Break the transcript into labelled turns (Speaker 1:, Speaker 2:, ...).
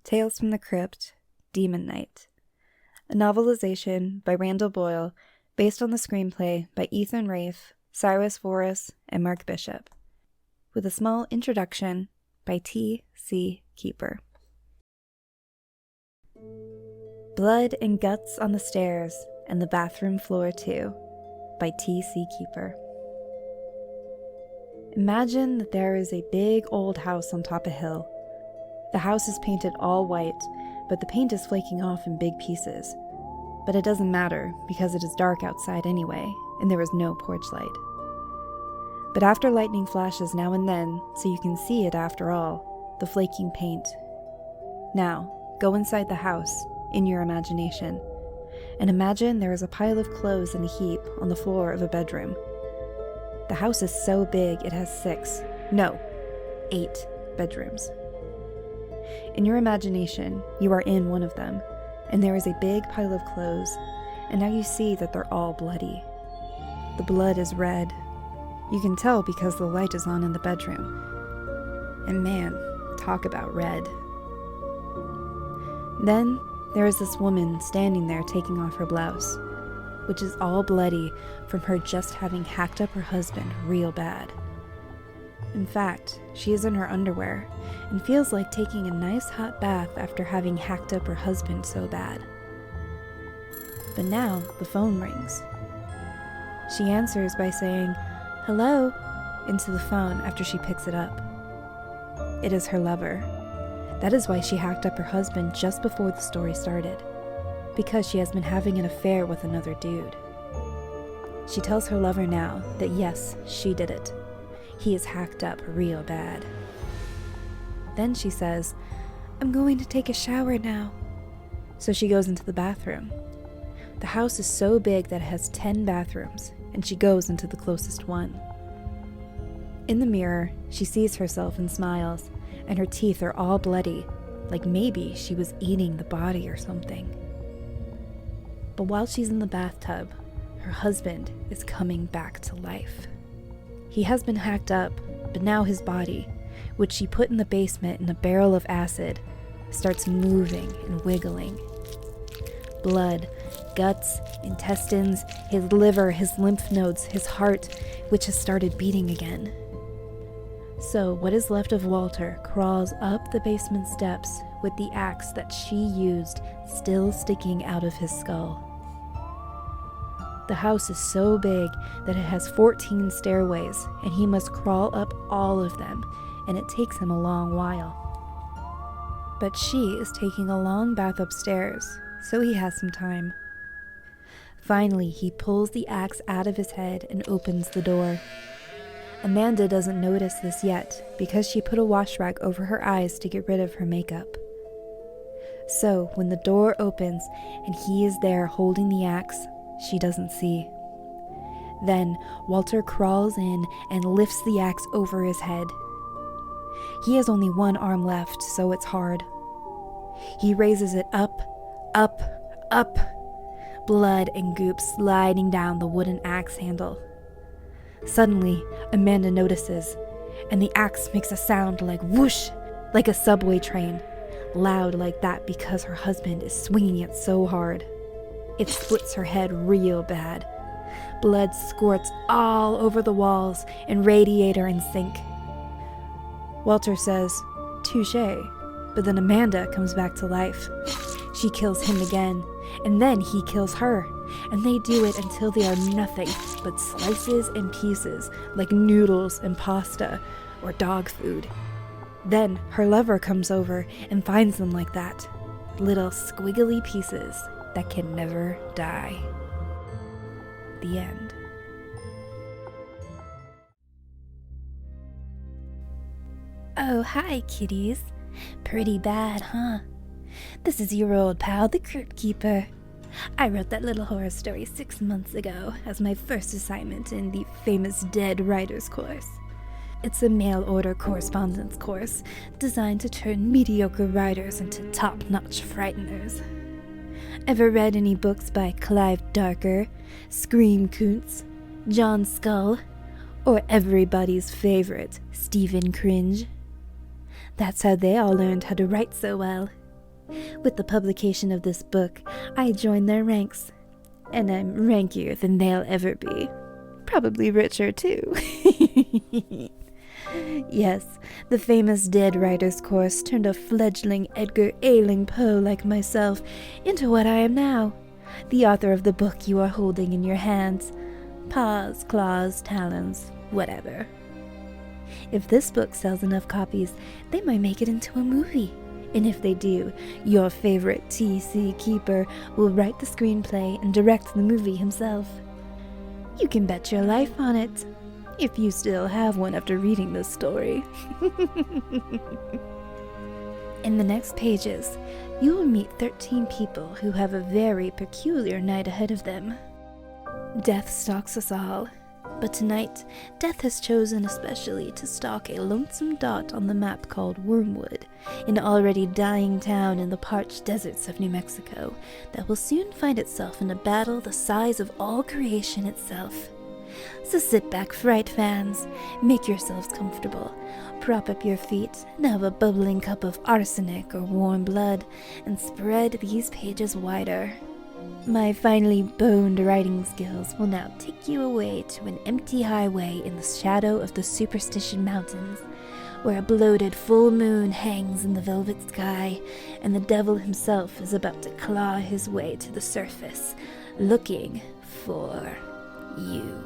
Speaker 1: Tales from the Crypt, Demon Night, a novelization by Randall Boyle based on the screenplay by Ethan Rafe, Cyrus Voris, and Mark Bishop, with a small introduction by E.C Keeper. Blood and Guts on the Stairs and the Bathroom Floor Too, by E.C Keeper. Imagine that there is a big old house on top of a hill. The house is painted all white, but the paint is flaking off in big pieces. But it doesn't matter, because it is dark outside anyway, and there is no porch light. But after lightning flashes now and then, so you can see it after all, the flaking paint. Now, go inside the house, in your imagination, and imagine there is a pile of clothes in a heap on the floor of a bedroom. The house is so big it has 8 bedrooms. In your imagination, you are in one of them, and there is a big pile of clothes, and now you see that they're all bloody. The blood is red. You can tell because the light is on in the bedroom. And man, talk about red. Then, there is this woman standing there taking off her blouse, which is all bloody from her just having hacked up her husband real bad. In fact, she is in her underwear and feels like taking a nice hot bath after having hacked up her husband so bad. But now the phone rings. She answers by saying, "Hello," into the phone after she picks it up. It is her lover. That is why she hacked up her husband just before the story started, because she has been having an affair with another dude. She tells her lover now that yes, she did it. He is hacked up real bad. Then she says, "I'm going to take a shower now." So she goes into the bathroom. The house is so big that it has 10 bathrooms, and she goes into the closest one. In the mirror, she sees herself and smiles, and her teeth are all bloody, like maybe she was eating the body or something. But while she's in the bathtub, her husband is coming back to life. He has been hacked up, but now his body, which she put in the basement in a barrel of acid, starts moving and wiggling. Blood, guts, intestines, his liver, his lymph nodes, his heart, which has started beating again. So what is left of Walter crawls up the basement steps with the axe that she used still sticking out of his skull. The house is so big that it has 14 stairways, and he must crawl up all of them, and it takes him a long while. But she is taking a long bath upstairs, so he has some time. Finally, he pulls the axe out of his head and opens the door. Amanda doesn't notice this yet, because she put a wash rag over her eyes to get rid of her makeup. So, when the door opens and he is there holding the axe, she doesn't see. Then, Walter crawls in and lifts the axe over his head. He has only one arm left, so it's hard. He raises it up, up, up, blood and goop sliding down the wooden axe handle. Suddenly, Amanda notices, and the axe makes a sound like whoosh, like a subway train, loud like that because her husband is swinging it so hard. It splits her head real bad. Blood squirts all over the walls and radiator and sink. Walter says, "Touché," but then Amanda comes back to life. She kills him again, and then he kills her, and they do it until they are nothing but slices and pieces like noodles and pasta or dog food. Then her lover comes over and finds them like that, little squiggly pieces that can never die. The end. Oh, hi, kitties. Pretty bad, huh? This is your old pal, the Crypt Keeper. I wrote that little horror story 6 months ago as my first assignment in the famous Dead Writers course. It's a mail-order correspondence course designed to turn mediocre writers into top-notch frighteners. Ever read any books by Clive Darker, Scream Koontz, John Skull, or everybody's favorite, Stephen Cringe? That's how they all learned how to write so well. With the publication of this book, I join their ranks, and I'm rankier than they'll ever be. Probably richer, too. Yes, the famous Dead Writers Course turned a fledgling Edgar Allan Poe like myself into what I am now, the author of the book you are holding in your hands. Paws, claws, talons, whatever. If this book sells enough copies, they might make it into a movie. And if they do, your favorite E.C Keeper will write the screenplay and direct the movie himself. You can bet your life on it, if you still have one after reading this story. In the next pages, you will meet 13 people who have a very peculiar night ahead of them. Death stalks us all, but tonight, Death has chosen especially to stalk a lonesome dot on the map called Wormwood, an already dying town in the parched deserts of New Mexico that will soon find itself in a battle the size of all creation itself. So sit back, Fright fans, make yourselves comfortable, prop up your feet, and have a bubbling cup of arsenic or warm blood, and spread these pages wider. My finely boned writing skills will now take you away to an empty highway in the shadow of the Superstition Mountains, where a bloated full moon hangs in the velvet sky, and the devil himself is about to claw his way to the surface, looking for you.